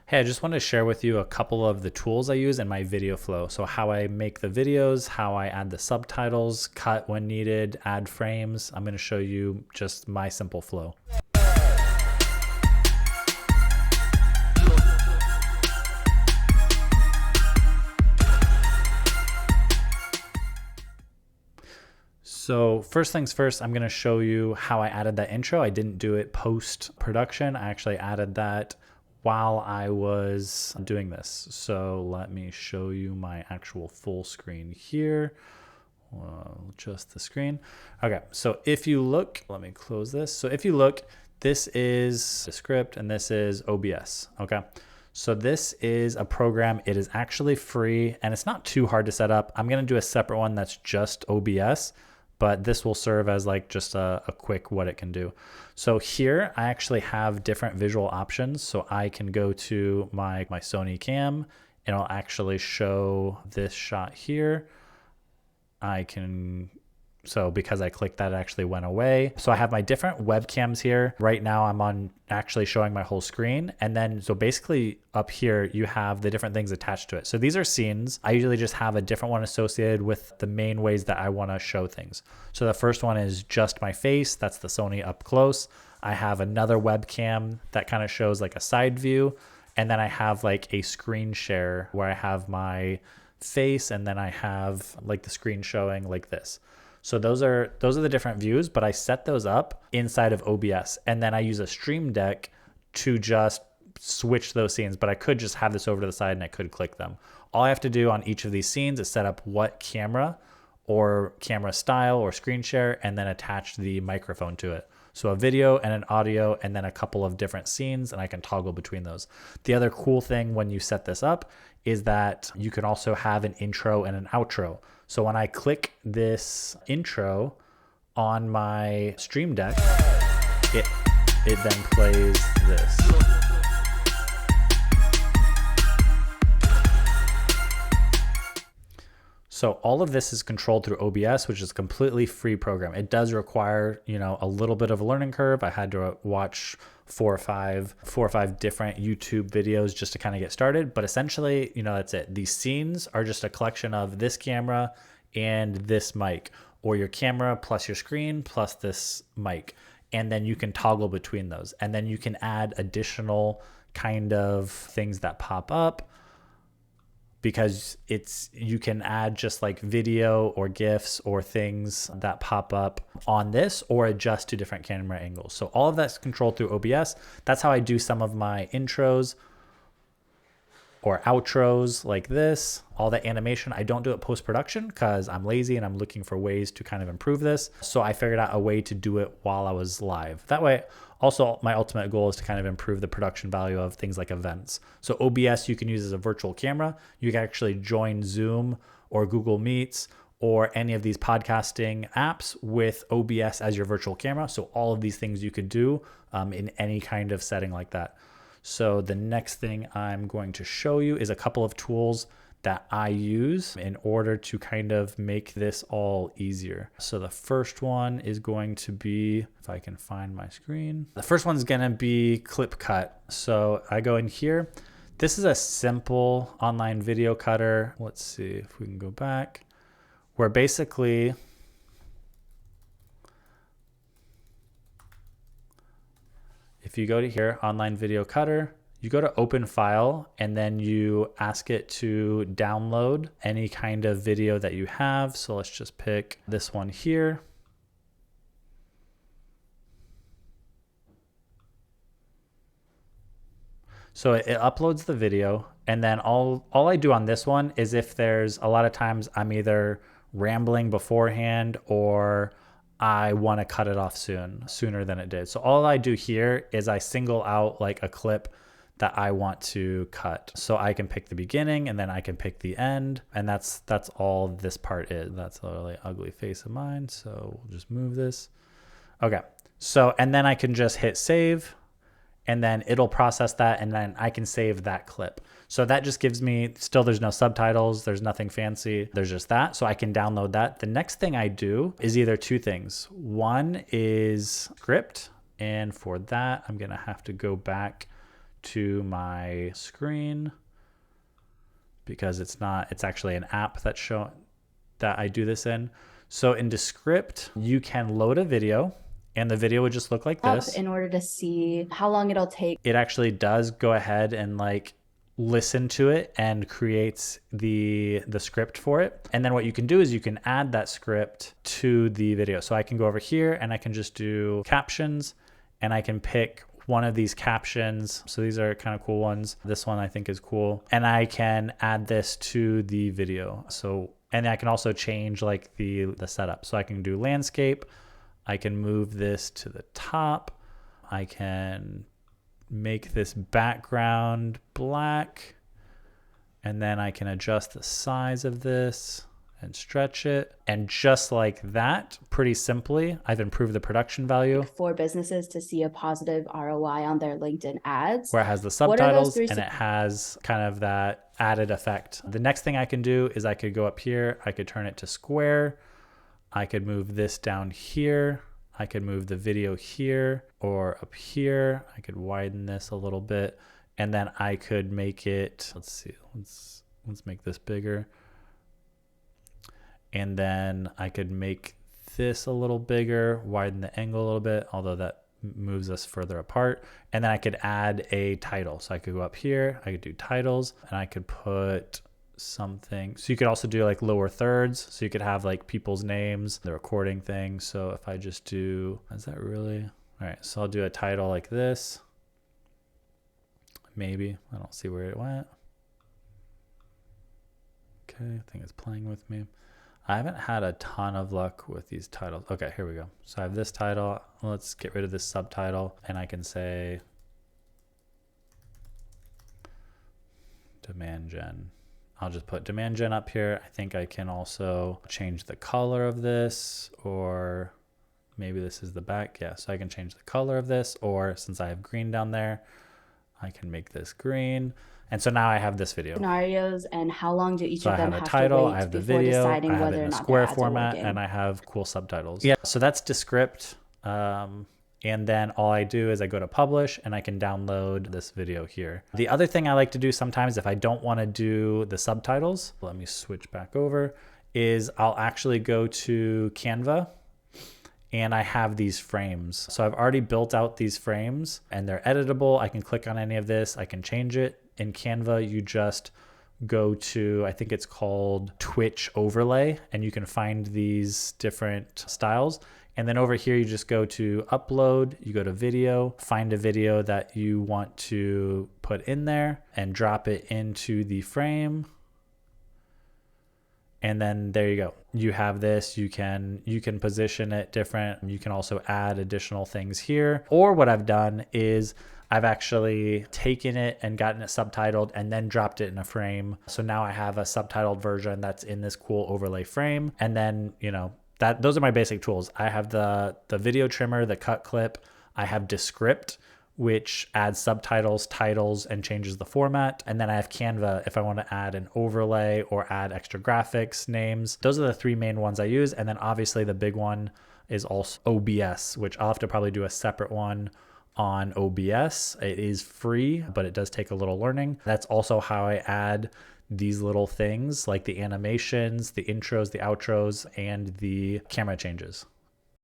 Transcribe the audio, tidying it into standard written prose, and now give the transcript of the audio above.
Hey, I just want to share with you a couple of the tools I use in my video flow. So how I make the videos, how I add the subtitles, cut when needed, add frames. I'm going to show you just my simple flow. So first things first, I'm going to show you how I added that intro. I didn't do it post-production. I actually added that while I was doing this. So let me show you my actual full screen here. Just the screen. Okay, so if you look, let me close this. So if you look, this is Descript and this is OBS, okay? So this is a program, it is actually free and it's not too hard to set up. I'm gonna do a separate one that's just OBS, but this will serve as like just a quick what it can do. So here I actually have different visual options. So I can go to my Sony cam and I'll actually show this shot here. So because I clicked that, it actually went away. So I have my different webcams here. Right now I'm on actually showing my whole screen. And then, so basically up here, you have the different things attached to it. So these are scenes. I usually just have a different one associated with the main ways that I want to show things. So the first one is just my face. That's the Sony up close. I have another webcam that kind of shows like a side view. And then I have like a screen share where I have my face and then I have like the screen showing like this. So those are the different views, but I set those up inside of OBS and then I use a stream deck to just switch those scenes, but I could just have this over to the side and I could click them. All I have to do on each of these scenes is set up what camera or camera style or screen share and then attach the microphone to it. So a video and an audio and then a couple of different scenes and I can toggle between those. The other cool thing when you set this up is that you can also have an intro and an outro. So when I click this intro on my stream deck, it then plays this. So all of this is controlled through OBS, which is a completely free program. It does require, a little bit of a learning curve. I had to watch four or five different YouTube videos just to kind of get started. But essentially, that's it. These scenes are just a collection of this camera and this mic, or your camera plus your screen plus this mic. And then you can toggle between those. And then you can add additional kind of things that pop up, because you can add just like video or GIFs or things that pop up on this or adjust to different camera angles. So all of that's controlled through OBS. That's how I do some of my intros or outros like this. All that animation, I don't do it post-production because I'm lazy and I'm looking for ways to kind of improve this. So I figured out a way to do it while I was live. That way, also my ultimate goal is to kind of improve the production value of things like events. So OBS you can use as a virtual camera. You can actually join Zoom or Google Meets or any of these podcasting apps with OBS as your virtual camera. So all of these things you could do in any kind of setting like that. So the next thing I'm going to show you is a couple of tools that I use in order to kind of make this all easier. So the first one is going to be, if I can find my screen, the first one is going to be Clip Cut. So I go in here. This is a simple online video cutter. Let's see if we can go back, where basically if you go to here, online video cutter, you go to open file and then you ask it to download any kind of video that you have. So let's just pick this one here. So it uploads the video, and then all I do on this one is if there's a lot of times I'm either rambling beforehand or I want to cut it off sooner than it did. So all I do here is I single out like a clip that I want to cut. So I can pick the beginning and then I can pick the end, and that's all this part is. That's a really ugly face of mine, so we'll just move this. Okay, so and then I can just hit save, and then it'll process that, and then I can save that clip. So that just gives me, still there's no subtitles, there's nothing fancy, there's just that. So I can download that. The next thing I do is either two things. One is script, and for that, I'm gonna have to go back to my screen because it's actually an app that I do this in. So in Descript, you can load a video and the video would just look like this. In order to see how long it'll take. It actually does go ahead and like listen to it and creates the script for it. And then what you can do is you can add that script to the video. So I can go over here and I can just do captions and I can pick one of these captions. So these are kind of cool ones. This one I think is cool. And I can add this to the video. So, and I can also change like the setup. So I can do landscape. I can move this to the top. I can make this background black. And then I can adjust the size of this and stretch it. And just like that, pretty simply, I've improved the production value. For businesses to see a positive ROI on their LinkedIn ads. Where it has the subtitles and it has kind of that added effect. The next thing I can do is I could go up here. I could turn it to square. I could move this down here. I could move the video here or up here. I could widen this a little bit. And then I could make it, let's see, let's make this bigger. And then I could make this a little bigger, widen the angle a little bit, although that moves us further apart. And then I could add a title. So I could go up here, I could do titles, and I could put something. So you could also do like lower thirds. So you could have like people's names, the recording thing. So if I just do, is that really? All right, so I'll do a title like this. Maybe, I don't see where it went. Okay, I think it's playing with me. I haven't had a ton of luck with these titles. Okay, here we go. So I have this title. Let's get rid of this subtitle and I can say demand gen. I'll just put demand gen up here. I think I can also change the color of this, or maybe this is the back. Yeah, so I can change the color of this, or since I have green down there, I can make this green. And so now I have this video. Scenarios and how long do each of them have to title, wait I have the before video, deciding I have whether it in or a not square their ads are format, working. and I have cool subtitles. Yeah, so that's Descript. And then all I do is I go to publish and I can download this video here. The other thing I like to do sometimes if I don't want to do the subtitles, let me switch back over, is I'll actually go to Canva and I have these frames. So I've already built out these frames and they're editable. I can click on any of this. I can change it. In Canva, you just go to, I think it's called Twitch overlay, and you can find these different styles. And then over here, you just go to upload, you go to video, find a video that you want to put in there and drop it into the frame. And then there you go. You have this, you can position it different. You can also add additional things here. Or what I've done is I've actually taken it and gotten it subtitled and then dropped it in a frame. So now I have a subtitled version that's in this cool overlay frame. And then, you know, those are my basic tools. I have the video trimmer, the cut clip. I have Descript, which adds subtitles, titles, and changes the format. And then I have Canva if I want to add an overlay or add extra graphics, names. Those are the three main ones I use. And then obviously the big one is also OBS, which I'll have to probably do a separate one on OBS. It is free, but it does take a little learning. That's also how I add these little things like the animations, the intros, the outros, and the camera changes.